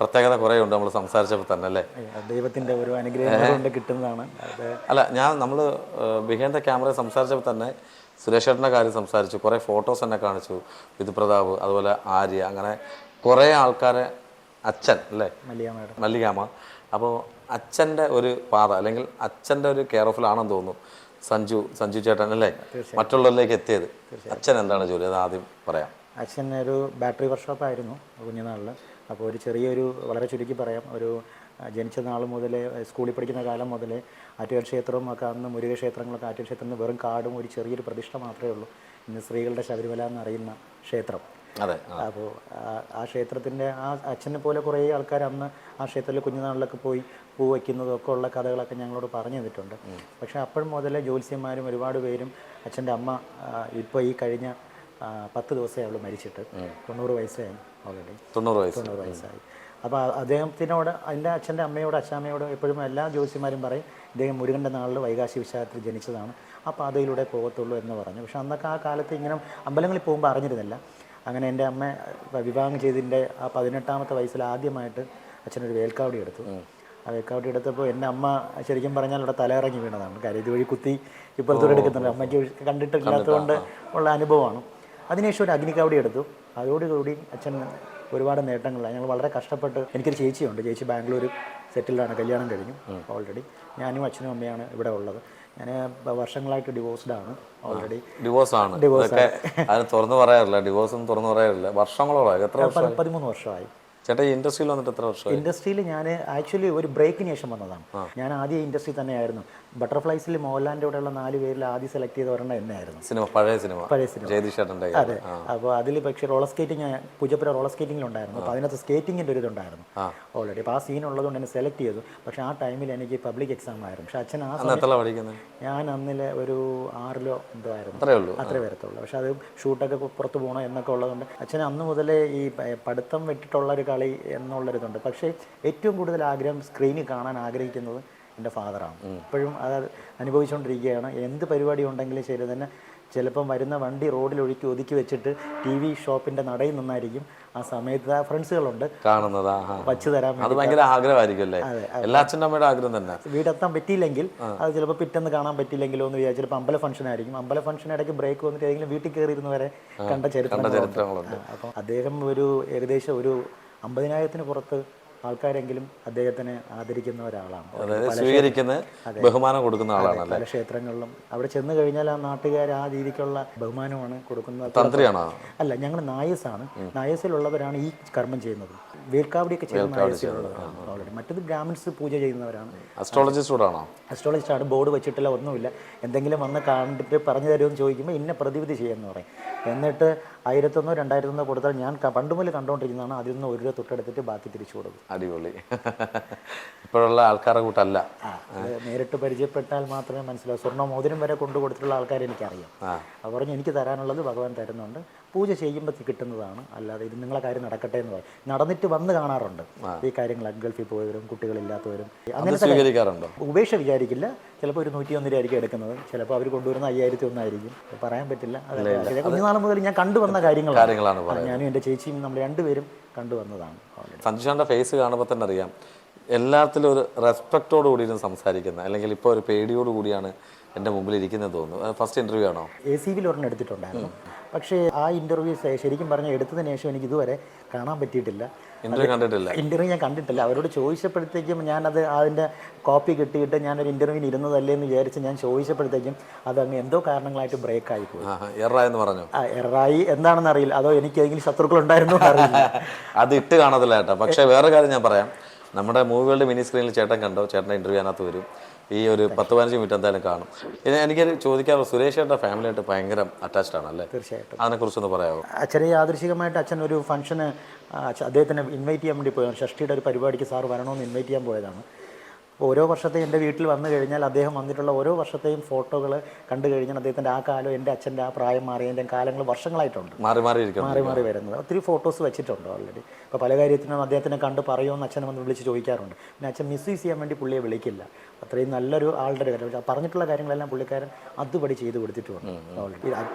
പ്രത്യേകത കുറേ ഉണ്ട് നമ്മൾ സംസാരിച്ചപ്പോൾ തന്നെ അല്ലേ? ദൈവത്തിൻ്റെ ഒരു അനുഗ്രഹം കൊണ്ട് കിട്ടുന്നതാണ് അത്. അല്ല, നമ്മൾ ബിഹൈൻഡ് ദ ക്യാമറ സംസാരിച്ചപ്പോൾ തന്നെ സുരേഷ് ചേട്ടൻ്റെ കാര്യം സംസാരിച്ചു, കുറേ ഫോട്ടോസ് എന്നെ കാണിച്ചു, വിധുപ്രതാപ്, അതുപോലെ ആര്യ, അങ്ങനെ കുറേ ആൾക്കാരെ അച്ഛൻ അല്ലേ, മല്ലികാമ്മ. അപ്പോൾ അച്ഛൻ്റെ ഒരു പാത അല്ലെങ്കിൽ അച്ഛൻ്റെ ഒരു കെയർ ഓഫിലാണെന്ന് തോന്നുന്നു സഞ്ജു ചേട്ടൻ അല്ലേ മറ്റുള്ളവരിലേക്ക് എത്തിയത്. അച്ഛൻ എന്താണ് ജോലി, അത് ആദ്യം പറയാം. അച്ഛൻ ഒരു ബാറ്ററി വർക്ക്ഷോപ്പായിരുന്നു കുഞ്ഞുനാളിൽ. അപ്പോൾ ഒരു ചെറിയൊരു, വളരെ ചുരുക്കി പറയാം, ഒരു ജനിച്ച നാൾ മുതൽ സ്കൂളിൽ പഠിക്കുന്ന കാലം മുതൽ ആറ്റുകാൽ ക്ഷേത്രവും ഒക്കെ, അന്ന് മുരുക ക്ഷേത്രങ്ങളൊക്കെ, ആറ്റുകാൽ ക്ഷേത്രത്തിൽ നിന്ന് വെറും കാടും ഒരു ചെറിയൊരു പ്രതിഷ്ഠ മാത്രമേ ഉള്ളൂ. ഇന്ന് സ്ത്രീകളുടെ ശബരിമല എന്നറിയുന്ന ക്ഷേത്രം. അതെ. അപ്പോൾ ആ ക്ഷേത്രത്തിൻ്റെ ആ അച്ഛനെ പോലെ കുറേ ആൾക്കാർ അന്ന് ആ ക്ഷേത്രത്തിൽ കുഞ്ഞുനാളിലൊക്കെ പോയി പൂ വയ്ക്കുന്നതും ഒക്കെ ഉള്ള കഥകളൊക്കെ ഞങ്ങളോട് പറഞ്ഞു തന്നിട്ടുണ്ട്. പക്ഷേ അപ്പോഴും മുതലേ ജ്യോത്സ്യന്മാരും ഒരുപാട് പേരും, അച്ഛൻ്റെ അമ്മ ഇപ്പോൾ ഈ കഴിഞ്ഞ 10 ദിവസമേ അവൾ മരിച്ചിട്ട്, 90 വയസ്സായി ഓൾറെഡി. 90 വയസ്സായി. അപ്പോൾ അദ്ദേഹത്തിനോട്, എൻ്റെ അച്ഛൻ്റെ അമ്മയോട്, അച്ഛാമ്മയോട് എപ്പോഴും എല്ലാ ജ്യോത്സ്യന്മാരും പറയും ഇദ്ദേഹം മുരുകൻ്റെ നാളിൽ വൈകാശി വിശാഖത്തിൽ ജനിച്ചതാണ്, ആ പാതയിലൂടെ പോകത്തുള്ളൂ എന്ന് പറഞ്ഞു. പക്ഷെ അന്നൊക്കെ ആ കാലത്ത് ഇങ്ങനെ അമ്പലങ്ങളിൽ പോകുമ്പോൾ അറിഞ്ഞിരുന്നില്ല. അങ്ങനെ എൻ്റെ അമ്മ വിവാഹം ചെയ്തതിൻ്റെ ആ 18ാമത്തെ വയസ്സിൽ ആദ്യമായിട്ട് അച്ഛനൊരു വേൽക്കാവടി എടുത്തു. ആ വേൽക്കാവടി എടുത്തപ്പോൾ എൻ്റെ അമ്മ ശരിക്കും പറഞ്ഞാൽ അവിടെ തലയിറങ്ങി വീണതാണ്. കാര്യം ഇതുവഴി കുത്തി ഇപ്പുറത്തോടെ എടുക്കുന്നുണ്ട്. അമ്മയ്ക്ക് കണ്ടിട്ടില്ലാത്തതുകൊണ്ട് ഉള്ള അനുഭവമാണ്. അതിനുശേഷം ഒരു അഗ്നിക്കാവടി എടുത്തു. അതോടുകൂടി അച്ഛൻ ഒരുപാട് നേട്ടങ്ങളാണ്. ഞങ്ങൾ വളരെ കഷ്ടപ്പെട്ട്, എനിക്കൊരു ചേച്ചിയുണ്ട്, ചേച്ചി ബാംഗ്ലൂർ സെറ്റിൽഡാണ്, കല്യാണം കഴിഞ്ഞു ഓൾറെഡി. ഞാനും അച്ഛനും അമ്മയാണ് ഇവിടെ ഉള്ളത്. ഞാൻ വർഷങ്ങളായിട്ട് ഡിവോഴ്സ്ഡാണ് ഓൾറെഡി. ഡിവോഴ്സ് തുറന്നു പറയാറില്ല. വർഷങ്ങളോളായി. എത്ര വർഷം? 13 വർഷമായി. ചേട്ടാ ഈ ഇൻഡസ്ട്രിയിൽ വന്നിട്ട് എത്ര വർഷം? ഇൻഡസ്ട്രിയിൽ ഞാൻ ആക്ച്വലി ഒരു ബ്രേക്കിന് ശേഷം വന്നതാണ്. ഞാൻ ആദ്യം ഇൻഡസ്ട്രി തന്നെയായിരുന്നു. ബട്ടർഫ്ലൈസിൽ മോഹൻലാലിൻ്റെ കൂടെയുള്ള 4 പേരിൽ ആദ്യം സെലക്ട് ചെയ്ത് ഒരെണ്ണം എന്നെയായിരുന്നു. പഴയ സിനിമ. അതെ. അപ്പോൾ അതിൽ പക്ഷേ റോളർ സ്കേറ്റിംഗ്, പൂജപ്പുര റോളർ സ്കേറ്റിങ്ങിലുണ്ടായിരുന്നു. അപ്പോൾ അതിനകത്ത് സ്കേറ്റിങ്ങിൻ്റെ ഒരു ഇതുണ്ടായിരുന്നു ഓൾറെഡി. അപ്പോൾ ആ സീൻ ഉള്ളതുകൊണ്ട് എന്നെ സെലക്ട് ചെയ്തു. പക്ഷേ ആ ടൈമിൽ എനിക്ക് പബ്ലിക് എക്സാം ആയിരുന്നു. പക്ഷേ അച്ഛൻ ഞാൻ അന്നിലെ ഒരു 6ലോ എന്തോ ആയിരുന്നു, അത്രേ വരത്തുള്ളൂ. പക്ഷെ അത് ഷൂട്ടൊക്കെ പുറത്ത് പോകണം എന്നൊക്കെ ഉള്ളതുകൊണ്ട് അച്ഛൻ അന്ന് മുതലേ ഈ പഠിത്തം വിട്ടിട്ടുള്ളൊരു കളി എന്നുള്ളൊരിതുണ്ട്. പക്ഷേ ഏറ്റവും കൂടുതൽ ആഗ്രഹം സ്ക്രീനിൽ കാണാൻ ആഗ്രഹിക്കുന്നത് എൻ്റെ ഫാദറാണ്. ഇപ്പോഴും അത് അനുഭവിച്ചുകൊണ്ടിരിക്കുകയാണ്. എന്ത് പരിപാടി ഉണ്ടെങ്കിലും ശരി തന്നെ, ചിലപ്പം വരുന്ന വണ്ടി റോഡിൽ ഒതുക്കി വെച്ചിട്ട് TV ഷോപ്പിൻ്റെ നടയിൽ നിന്നായിരിക്കും ആ സമയത്ത് ആ ഫ്രണ്ട്സുകളുണ്ട് കാണുന്നത്, വച്ചു തരാൻ ഭയങ്കര ആഗ്രഹമായിരിക്കും അല്ലേ? എല്ലാ അച്ഛൻ്റെ അമ്മയുടെ ആഗ്രഹം തന്നെ. വീടെത്താൻ പറ്റിയില്ലെങ്കിൽ അത് ചിലപ്പോൾ പിറ്റേന്ന് കാണാൻ പറ്റില്ലെങ്കിലോ എന്ന് വിചാരിച്ചു ചിലപ്പോൾ അമ്പല ഫംഗ്ഷൻ ആയിരിക്കും. അമ്പല ഫംഗ്ഷൻ ഇടയ്ക്ക് ബ്രേക്ക് വന്നിട്ട് ഏതെങ്കിലും വീട്ടിൽ കയറിയിരുന്ന് വരെ കണ്ട ചരിത്രങ്ങളുണ്ട്. അപ്പം അദ്ദേഹം ഏകദേശം ഒരു 50,000-ന് പുറത്ത് ആൾക്കാരെങ്കിലും അദ്ദേഹത്തിനെ ആദരിക്കുന്ന ഒരാളാണ്, ബഹുമാനം കൊടുക്കുന്ന ആളാണ്. പല ക്ഷേത്രങ്ങളിലും അവിടെ ചെന്ന് കഴിഞ്ഞാൽ ആ നാട്ടുകാർ ആ രീതിക്കുള്ള ബഹുമാനമാണ് കൊടുക്കുന്നത്. തന്ത്രിയാണോ? അല്ല, ഞങ്ങൾ നായസാണ്. നായസിലുള്ളവരാണ് ഈ കർമ്മം ചെയ്യുന്നത്. വേൽക്കാവടിയൊക്കെ ചെയ്യുന്ന നായസിലുള്ളവരാണ് ഓൾറെഡി. മറ്റത് ബ്രാഹ്മിൻസ് പൂജ ചെയ്യുന്നവരാണ്. അസ്ട്രോളജിസ്റ്റാണ്. ബോർഡ് വെച്ചിട്ടില്ല, ഒന്നുമില്ല. എന്തെങ്കിലും വന്ന് കണ്ടിട്ട് പറഞ്ഞു തരുമെന്ന് ചോദിക്കുമ്പോൾ ഇന്ന പ്രതിവിധി ചെയ്യുമെന്ന് പറയും. എന്നിട്ട് 1001 2001 കൊടുത്താൽ ഞാൻ പണ്ട് മുതൽ കണ്ടുകൊണ്ടിരിക്കുന്നതാണ്. അതിൽ നിന്ന് 1 രൂപ തൊട്ടെടുത്തിട്ട് ബാക്കി തിരിച്ചു കൊടുക്കും. അടിപൊളി. ഇപ്പോഴുള്ള ആൾക്കാരുടെ കൂട്ടല്ല. നേരിട്ട് പരിചയപ്പെട്ടാൽ മാത്രമേ മനസ്സിലാവൂ. സ്വർണ്ണ മോതിരം വരെ കൊണ്ടു കൊടുത്തിട്ടുള്ള ആൾക്കാരെ എനിക്കറിയാം. അത് പറഞ്ഞ് എനിക്ക് തരാനുള്ളത് ഭഗവാൻ തരുന്നുണ്ട്, പൂജ ചെയ്യുമ്പോൾ കിട്ടുന്നതാണ്, അല്ലാതെ ഇത് നിങ്ങളെ കാര്യം നടക്കട്ടെ എന്ന് പറയും. നടന്നിട്ട് വന്ന് കാണാറുണ്ട് ഈ കാര്യങ്ങൾ. ഗൾഫിൽ പോയവരും കുട്ടികളില്ലാത്തവരും അങ്ങനെ ഉപേക്ഷ വിചാരിക്കില്ല. ചിലപ്പോൾ ഒരു 101 രൂപയായിരിക്കും എടുക്കുന്നത്, ചിലപ്പോൾ അവർ കൊണ്ടുവരുന്ന 5001 ആയിരിക്കും. പറയാൻ പറ്റില്ല. അതൊക്കെ കുഞ്ഞുനാൾ മുതൽ ഞാൻ കണ്ടുവന്ന കാര്യങ്ങളാണ്. ഞാനും എൻ്റെ ചേച്ചിയും നമ്മൾ 2 പേരും കണ്ടുവന്നതാണ്. സഞ്ജുഷാന്റെ ഫേസ് കാണുമ്പോൾ തന്നെ അറിയാം, എല്ലാത്തിലും ഒരു റെസ്പെക്റ്റോട് കൂടിയാണ് സംസാരിക്കുന്നത്, അല്ലെങ്കിൽ ഇപ്പോൾ ഒരു പേടിയോട് കൂടിയാണ് എൻ്റെ മുമ്പിൽ ഇരിക്കുന്നത് തോന്നുന്നു. ഫസ്റ്റ് ഇൻ്റർവ്യൂ ആണോ? ACV ഒരെണ്ണം എടുത്തിട്ടുണ്ടായിരുന്നു. പക്ഷേ ആ ഇൻ്റർവ്യൂ ശരിക്കും പറഞ്ഞാൽ എടുത്തതിന് ശേഷം എനിക്ക് ഇതുവരെ കാണാൻ പറ്റിയിട്ടില്ല. ഇൻ്റർവ്യൂ ഞാൻ കണ്ടിട്ടില്ല. അവരോട് ചോദിച്ചപ്പോഴത്തേക്കും ഞാനത് അതിൻ്റെ കോപ്പി കിട്ടിയിട്ട് ഞാനൊരു ഇൻ്റർവ്യൂവിന് ഇരുന്നതല്ലേ എന്ന് വിചാരിച്ച് ഞാൻ ചോദിച്ചപ്പോഴത്തേക്കും അതങ്ങ് എന്തോ കാരണങ്ങളായിട്ട് ബ്രേക്കായി പോയി. എറായെന്ന് പറഞ്ഞു. എറായി എന്താണെന്ന് അറിയില്ല, അതോ എനിക്ക് ഏതെങ്കിലും ശത്രുക്കളുണ്ടായിരുന്നു അറിയില്ല. അത് ഇട്ട് കാണത്തില്ല കേട്ടോ. പക്ഷേ വേറെ കാര്യം ഞാൻ പറയാം, നമ്മുടെ മൂവികളുടെ മിനി സ്ക്രീനിൽ ചേട്ടൻ കണ്ടോ? ചേട്ടൻ്റെ ഇൻ്റർവ്യൂ അതിനകത്ത് വരും. ഈ ഒരു 10-15 മിനിറ്റ് എന്തായാലും കാണും. എനിക്ക് ചോദിക്കാറുള്ള, സുരേഷ് ചേട്ടൻ്റെ ഫാമിലിയായിട്ട് ഭയങ്കര അറ്റാച്ച്ഡ് ആണല്ലേ? തീർച്ചയായിട്ടും. അതിനെക്കുറിച്ചൊന്ന് പറയാമോ? അച്ഛനെ യാദൃശികമായിട്ട് അച്ഛൻ ഒരു ഫംഗ്ഷന് അദ്ദേഹത്തിനെ ഇൻവൈറ്റ് ചെയ്യാൻ വേണ്ടി പോയതാണ്. ഷഷ്ടിയുടെ ഒരു പരിപാടിക്ക് സാറ് വരണമെന്ന് ഇൻവൈറ്റ് ചെയ്യാൻ പോയതാണ്. ഓരോ വർഷത്തെയും എൻ്റെ വീട്ടിൽ വന്നു കഴിഞ്ഞാൽ അദ്ദേഹം വന്നിട്ടുള്ള ഓരോ വർഷത്തെയും ഫോട്ടോകൾ കണ്ടു കഴിഞ്ഞാൽ അദ്ദേഹത്തിൻ്റെ ആ കാലം എൻ്റെ അച്ഛൻ്റെ ആ പ്രായം മാറിയതിൻ്റെ കാലങ്ങൾ വർഷങ്ങളായിട്ടുണ്ട് മാറി മാറി ഇരിക്കണം. മാറി മാറി വരുന്നത്. ഒത്തിരി ഫോട്ടോസ് വെച്ചിട്ടുണ്ട് ഓൾറെഡി. അപ്പോൾ പല കാര്യത്തിനും അദ്ദേഹത്തിനെ കണ്ട് പറയുമെന്ന് അച്ഛനെ വന്ന് വിളിച്ച് ചോദിക്കാറുണ്ട്. പിന്നെ അച്ഛൻ മിസ്യൂസ് ചെയ്യാൻ വേണ്ടി പുള്ളിയെ വിളിക്കില്ല. അത്രയും നല്ലൊരു ആളുടെ കാര്യം പറഞ്ഞിട്ടുള്ള കാര്യങ്ങളെല്ലാം പുള്ളിക്കാരൻ അതുപടി ചെയ്ത് കൊടുത്തിട്ടുണ്ട് ഓൾറെഡി.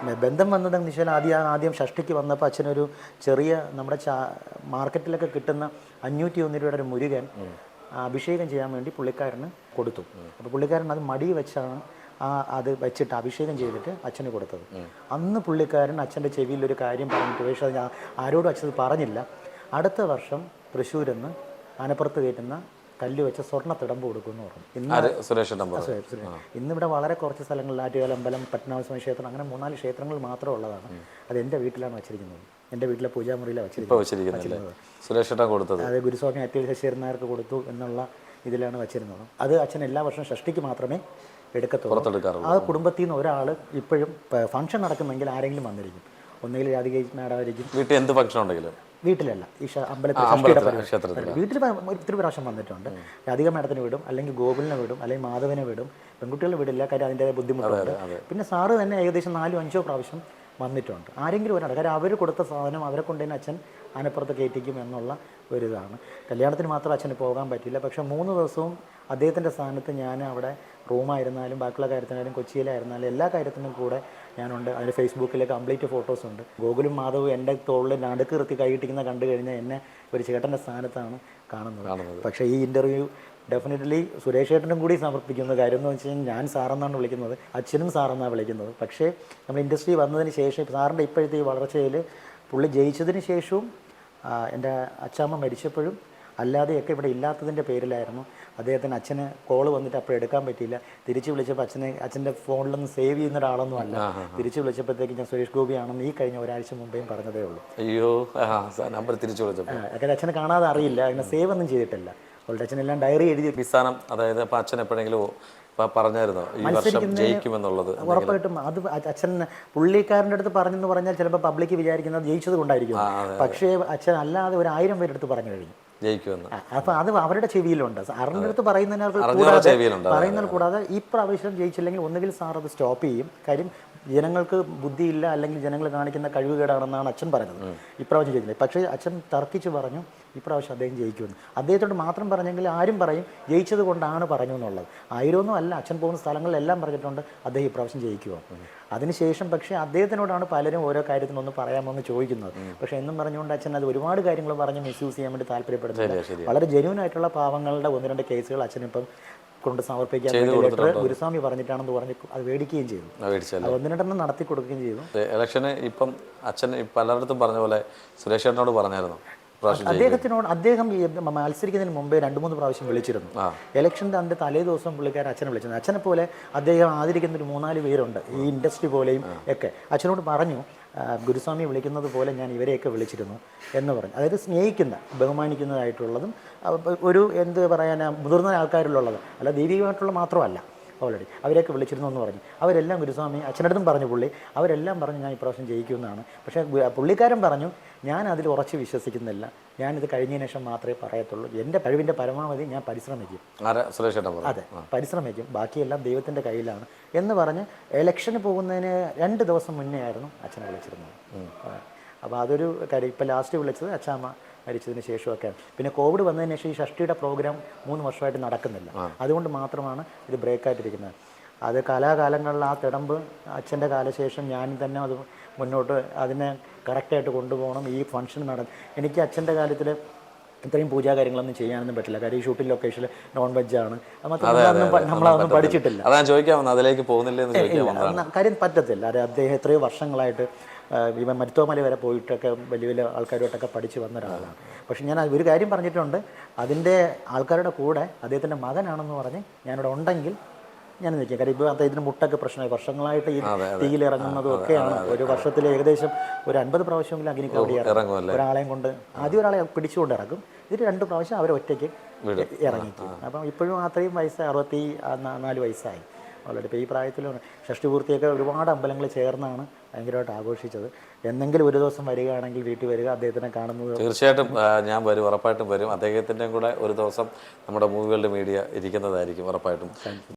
ബന്ധം വന്നതെന്ന് വെച്ചാൽ ആദ്യം ഷഷ്ടിക്ക് വന്നപ്പോൾ അച്ഛനൊരു ചെറിയ നമ്മുടെ മാർക്കറ്റിലൊക്കെ കിട്ടുന്ന 501 രൂപയുടെ ഒരു മുരുകൻ അഭിഷേകം ചെയ്യാൻ വേണ്ടി പുള്ളിക്കാരന് കൊടുത്തു. അപ്പോൾ പുള്ളിക്കാരൻ അത് മടി വെച്ചാണ് അത് വെച്ചിട്ട് അഭിഷേകം ചെയ്തിട്ട് അച്ഛന് കൊടുത്തത്. അന്ന് പുള്ളിക്കാരൻ അച്ഛൻ്റെ ചെവിയിൽ ഒരു കാര്യം പറഞ്ഞിട്ട്, പക്ഷേ അത് ആരോടും അച്ഛൻ പറഞ്ഞില്ല. അടുത്ത വർഷം തൃശ്ശൂരിൽ നിന്ന് ആനപ്പുറത്ത് കയറ്റുന്ന കല്ല് വെച്ച സ്വർണ്ണ തിടമ്പ് കൊടുക്കുമെന്ന് പറഞ്ഞു. ഇന്നിവിടെ വളരെ കുറച്ച് സ്ഥലങ്ങളിൽ ആറ്റുകാൽ അമ്പലം, പത്മനാഭസ്വാമി ക്ഷേത്രം, അങ്ങനെ 3-4 ക്ഷേത്രങ്ങൾ മാത്രം ഉള്ളതാണ്. അത് എൻ്റെ വീട്ടിലാണ് വെച്ചിരിക്കുന്നത്. എൻ്റെ വീട്ടിലെ പൂജാമുറിയിലാണ് വെച്ചിരിക്കുന്നത്. അതെ, ഗുരുസ്വാമി അത്യാവശ്യ ശശീരനായർക്ക് കൊടുത്തു എന്നുള്ള ഇതിലാണ് വെച്ചിരുന്നത്. അത് അച്ഛൻ എല്ലാ വർഷവും ഷഷ്ടിക്ക് മാത്രമേ എടുക്കത്തുള്ളൂ. ആ കുടുംബത്തിൽ നിന്ന് ഒരാൾ ഇപ്പോഴും ഫംഗ്ഷൻ നടക്കുമെങ്കിൽ ആരെങ്കിലും വന്നിരിക്കും. ഒന്നുകിൽ രാധിക മാഡമായിരിക്കും. വീട്ടിൽ എന്ത് ഫംഗ്ഷൻ ഉണ്ടെങ്കിലും വീട്ടിലല്ല, ഈ അമ്പലത്തിൽ വീട്ടിൽ ഒത്തിരി പ്രാവശ്യം വന്നിട്ടുണ്ട്. രാധിക മാഡത്തിന് വിടും, അല്ലെങ്കിൽ ഗോകുലിനെ വിടും, അല്ലെങ്കിൽ മാധവനെ വിടും. പെൺകുട്ടികളെ വിടില്ല, കാര്യം അതിൻ്റെ ബുദ്ധിമുട്ടുണ്ട്. പിന്നെ സാറ് തന്നെ ഏകദേശം 4-5 പ്രാവശ്യം വന്നിട്ടുണ്ട്. ആരെങ്കിലും ഒരാൾ, കാര്യം അവർ കൊടുത്ത സാധനം അവരെ കൊണ്ട് തന്നെ അച്ഛൻ ആനപ്പുറത്ത് കയറ്റിക്കും എന്നുള്ള ഒരിതാണ്. കല്യാണത്തിന് മാത്രം അച്ഛന് പോകാൻ പറ്റില്ല. പക്ഷേ 3 ദിവസവും അദ്ദേഹത്തിൻ്റെ സ്ഥാനത്ത് ഞാൻ അവിടെ റൂമായിരുന്നാലും ബാക്കിയുള്ള കാര്യത്തിനായാലും കൊച്ചിയിലായിരുന്നാലും എല്ലാ കാര്യത്തിനും കൂടെ ഞാനുണ്ട്. അതിന് ഫേസ്ബുക്കിൽ കംപ്ലീറ്റ് ഫോട്ടോസ് ഉണ്ട്. ഗോകുലും മാധവും എൻ്റെ തോളിൽ നടുക്ക് നിർത്തി കൈയിട്ടിക്കുന്ന കണ്ടു കഴിഞ്ഞാൽ എന്നെ ഒരു ചേട്ടൻ്റെ സ്ഥാനത്താണ് കാണുന്നത്. പക്ഷേ ഈ ഇൻ്റർവ്യൂ ഡെഫിനറ്റ്ലി സുരേഷ് ചേട്ടനും കൂടി സമർപ്പിക്കുന്ന കാര്യം എന്ന് വെച്ച് കഴിഞ്ഞാൽ ഞാൻ സാറെന്നാണ് വിളിക്കുന്നത്, അച്ഛനും സാറെന്നാണ് വിളിക്കുന്നത്. പക്ഷേ നമ്മൾ ഇൻഡസ്ട്രി വന്നതിന് ശേഷം സാറിൻ്റെ ഇപ്പോഴത്തെ ഈ വളർച്ചയിൽ പുള്ളി ജയിച്ചതിന് ശേഷവും എൻ്റെ അച്ഛാമ്മ മരിച്ചപ്പോഴും അല്ലാതെയൊക്കെ ഇവിടെ ഇല്ലാത്തതിൻ്റെ പേരിലായിരുന്നു. അദ്ദേഹത്തിന് അച്ഛന് കോള് വന്നിട്ട് അപ്പോൾ എടുക്കാൻ പറ്റിയില്ല. തിരിച്ച് വിളിച്ചപ്പോൾ അച്ഛൻ്റെ ഫോണിലൊന്നും സേവ് ചെയ്യുന്ന ഒരാളൊന്നും അല്ല. തിരിച്ച് വിളിച്ചപ്പോഴത്തേക്ക് ഞാൻ സുരേഷ് ഗോപിയാണെന്ന് ഈ കഴിഞ്ഞ ഒരാഴ്ച മുമ്പേയും പറഞ്ഞതേ ഉള്ളൂ. അയ്യോ, നമ്പർ തിരിച്ചു വിളിച്ചപ്പോൾ അങ്ങനെ അച്ഛനെ കാണാതെ അറിയില്ല, അങ്ങനെ സേവ് ഒന്നും ചെയ്തിട്ടില്ല. അവളുടെ അച്ഛനെല്ലാം ഡയറി എഴുതി വിസ്ഥാനം. അതായത് അപ്പം അച്ഛൻ എപ്പോഴെങ്കിലും പറഞ്ഞായിരുന്നു ഈ വർഷം ജയിക്കുമെന്നുള്ളത്? ഉറപ്പായിട്ടും അത് അച്ഛൻ പുള്ളിക്കാരൻ്റെ അടുത്ത് പറഞ്ഞെന്ന് പറഞ്ഞാൽ ചിലപ്പോൾ പബ്ലിക് വിചാരിക്കുന്നത് ജയിച്ചത് കൊണ്ടായിരിക്കും. പക്ഷേ അച്ഛൻ അല്ലാതെ 1000 പേരെടുത്ത് പറഞ്ഞു കഴിഞ്ഞു ജയിക്കുമെന്ന്. അപ്പോൾ അത് അവരുടെ ചെവിയിലുണ്ട്. സാറിൻ്റെ അടുത്ത് പറയുന്നതിന് കൂടാതെ ഈ പ്രാവശ്യം ജയിച്ചില്ലെങ്കിൽ ഒന്നുകിൽ സാർ അത് സ്റ്റോപ്പ് ചെയ്യും. കാര്യം ജനങ്ങൾക്ക് ബുദ്ധിയില്ല, അല്ലെങ്കിൽ ജനങ്ങൾ കാണിക്കുന്ന കഴിവുകേടാണെന്നാണ് അച്ഛൻ പറഞ്ഞത്. ഇപ്രാവശ്യം ജയിച്ചില്ല. പക്ഷേ അച്ഛൻ തർക്കിച്ച് പറഞ്ഞു ഇപ്രാവശ്യം അദ്ദേഹം ജയിക്കുമെന്ന്. അദ്ദേഹത്തോട് മാത്രം പറഞ്ഞെങ്കിൽ ആരും പറയും ജയിച്ചത് കൊണ്ടാണ് പറഞ്ഞു എന്നുള്ളത്. 1000 അല്ല, അച്ഛൻ പോകുന്ന സ്ഥലങ്ങളിലെല്ലാം പറഞ്ഞിട്ടുണ്ട് അദ്ദേഹം ഇപ്രാവശ്യം ജയിക്കുമോ. അതിനുശേഷം പക്ഷേ അദ്ദേഹത്തിനോടാണ് പലരും ഓരോ കാര്യത്തിനൊന്ന് പറയാമെന്ന് ചോദിക്കുന്നത്. പക്ഷേ എന്നും പറഞ്ഞുകൊണ്ട് അച്ഛൻ അത് ഒരുപാട് കാര്യങ്ങൾ പറഞ്ഞ് മിസ്യൂസ് ചെയ്യാൻ വേണ്ടി താല്പര്യപ്പെടുന്നത്. വളരെ ജെന്യൂൻ ആയിട്ടുള്ള പാവങ്ങളുടെ 1-2 കേസുകൾ അച്ഛനിപ്പം കൊണ്ട് സമർപ്പിക്കാൻ ലെറ്റർ ഗുരുസ്വാമി പറഞ്ഞിട്ടാണെന്ന് പറഞ്ഞ് അത് മേടിക്കുകയും ചെയ്തു. 1-2 നടത്തി കൊടുക്കുകയും ചെയ്തു. ഇലക്ഷന് ഇപ്പം അച്ഛൻ പലയിടത്തും പറഞ്ഞ പോലെ സുരേഷ് ചേട്ടനോട് പറഞ്ഞായിരുന്നു അദ്ദേഹം മത്സരിക്കുന്നതിന് മുമ്പേ 2-3 പ്രാവശ്യം വിളിച്ചിരുന്നു. ഇലക്ഷൻ്റെ അതിൻ്റെ തലേ ദിവസം പുള്ളിക്കാരൻ അച്ഛനെ വിളിച്ചിരുന്നു. അച്ഛനെ പോലെ അദ്ദേഹം ആദരിക്കുന്ന ഒരു 3-4 പേരുണ്ട് ഈ ഇൻഡസ്ട്രി പോലെയും ഒക്കെ. അച്ഛനോട് പറഞ്ഞു ഗുരുസ്വാമി വിളിക്കുന്നത് പോലെ ഞാൻ ഇവരെയൊക്കെ വിളിച്ചിരുന്നു എന്ന് പറഞ്ഞു. അതായത് സ്നേഹിക്കുന്ന, ബഹുമാനിക്കുന്നതായിട്ടുള്ളതും ഒരു എന്ത് പറയാനാ മുതിർന്ന ആൾക്കാരിലുള്ളത്, അല്ല ദൈവികമായിട്ടുള്ള മാത്രമല്ല. ഓൾറെഡി അവരെയൊക്കെ വിളിച്ചിരുന്നു എന്ന് പറഞ്ഞു. അവരെല്ലാം ഗുരുസ്വാമി അച്ഛനടുത്തും പറഞ്ഞു, പുള്ളി അവരെല്ലാം പറഞ്ഞു ഞാൻ ഇപ്രാവശ്യം ജയിക്കുമെന്നാണ്. പക്ഷേ പുള്ളിക്കാരൻ പറഞ്ഞു ഞാൻ അതിൽ ഉറച്ച് വിശ്വസിക്കുന്നില്ല, ഞാനിത് കഴിഞ്ഞതിന് ശേഷം മാത്രമേ പറയത്തുള്ളൂ, എൻ്റെ കഴിവിൻ്റെ പരമാവധി ഞാൻ പരിശ്രമിക്കും. അതെ, പരിശ്രമിക്കും, ബാക്കിയെല്ലാം ദൈവത്തിൻ്റെ കയ്യിലാണ് എന്ന് പറഞ്ഞ് ഇലക്ഷന് പോകുന്നതിന് 2 ദിവസം മുന്നേ ആയിരുന്നു അച്ഛനെ വിളിച്ചിരുന്നത്. അപ്പോൾ അതൊരു കാര്യം. ഇപ്പോൾ ലാസ്റ്റ് വിളിച്ചത് അച്ഛാമ്മ മരിച്ചതിന് ശേഷമൊക്കെ. പിന്നെ കോവിഡ് വന്നതിന് ശേഷം ഈ ഷഷ്ടിയുടെ പ്രോഗ്രാം 3 വർഷമായിട്ട് നടക്കുന്നില്ല. അതുകൊണ്ട് മാത്രമാണ് ഇത് ബ്രേക്കായിട്ടിരിക്കുന്നത്. അത് കാലാകാലങ്ങളിൽ ആ തിടമ്പ് അച്ഛൻ്റെ കാലശേഷം ഞാൻ തന്നെ അത് മുന്നോട്ട് അതിനെ കറക്റ്റായിട്ട് കൊണ്ടുപോകണം. ഈ ഫംഗ്ഷൻ എനിക്ക് അച്ഛൻ്റെ കാര്യത്തിൽ ഇത്രയും പൂജാ കാര്യങ്ങളൊന്നും ചെയ്യാനൊന്നും പറ്റില്ല. കാര്യം ഈ ഷൂട്ടിംഗ് ലൊക്കേഷനിൽ നോൺ വെജാണ്, നമ്മളതൊന്നും പഠിച്ചിട്ടില്ല. കാര്യം പറ്റത്തില്ല. അത് അദ്ദേഹം എത്രയോ വർഷങ്ങളായിട്ട് ഇവൻ മരുത്തോമല വരെ പോയിട്ടൊക്കെ വലിയ വലിയ ആൾക്കാരുമായിട്ടൊക്കെ പഠിച്ച് വന്ന ഒരാളാണ്. പക്ഷെ ഞാൻ ഒരു കാര്യം പറഞ്ഞിട്ടുണ്ട്, അതിൻ്റെ ആൾക്കാരുടെ കൂടെ അദ്ദേഹത്തിൻ്റെ മകനാണെന്ന് പറഞ്ഞ് ഞാനിവിടെ ഉണ്ടെങ്കിൽ ഞാൻ നിൽക്കും. കാര്യം ഇപ്പോൾ അദ്ദേഹത്തിന് മുട്ടൊക്കെ പ്രശ്നമായി വർഷങ്ങളായിട്ട് ഈ തീയിലിറങ്ങുന്നതും ഒക്കെയാണ്. ഒരു വർഷത്തിൽ ഏകദേശം ഒരു 50 പ്രാവശ്യമെങ്കിലും അഗ്നിക്ക് അവിടെ ഇറങ്ങും. ഒരാളെയും കൊണ്ട് ആദ്യം ഒരാളെ പിടിച്ചുകൊണ്ട് ഇറക്കും, ഇതിൽ 2 പ്രാവശ്യം അവരെ ഒറ്റയ്ക്ക് ഇറങ്ങിക്കും. അപ്പം ഇപ്പോഴും അത്രയും വയസ്സ് 64 വയസ്സായി. ഓൾറെഡി ഇപ്പോൾ ഈ പ്രായത്തിൽ ഷഷ്ടിപൂർത്തിയൊക്കെ ഒരുപാട് അമ്പലങ്ങൾ ചേർന്നാണ് ഭയങ്കരമായിട്ട് ആഘോഷിച്ചത്. എന്നെങ്കിലും ഒരു ദിവസം വരികയാണെങ്കിൽ വീട്ടിൽ വരിക, അദ്ദേഹത്തിനെ കാണുന്നത്. തീർച്ചയായിട്ടും ഞാൻ വരും, ഉറപ്പായിട്ടും വരും. അദ്ദേഹത്തിൻ്റെയും കൂടെ ഒരു ദിവസം നമ്മുടെ മൂവി വേൾഡ് മീഡിയ ഇരിക്കുന്നതായിരിക്കും ഉറപ്പായിട്ടും.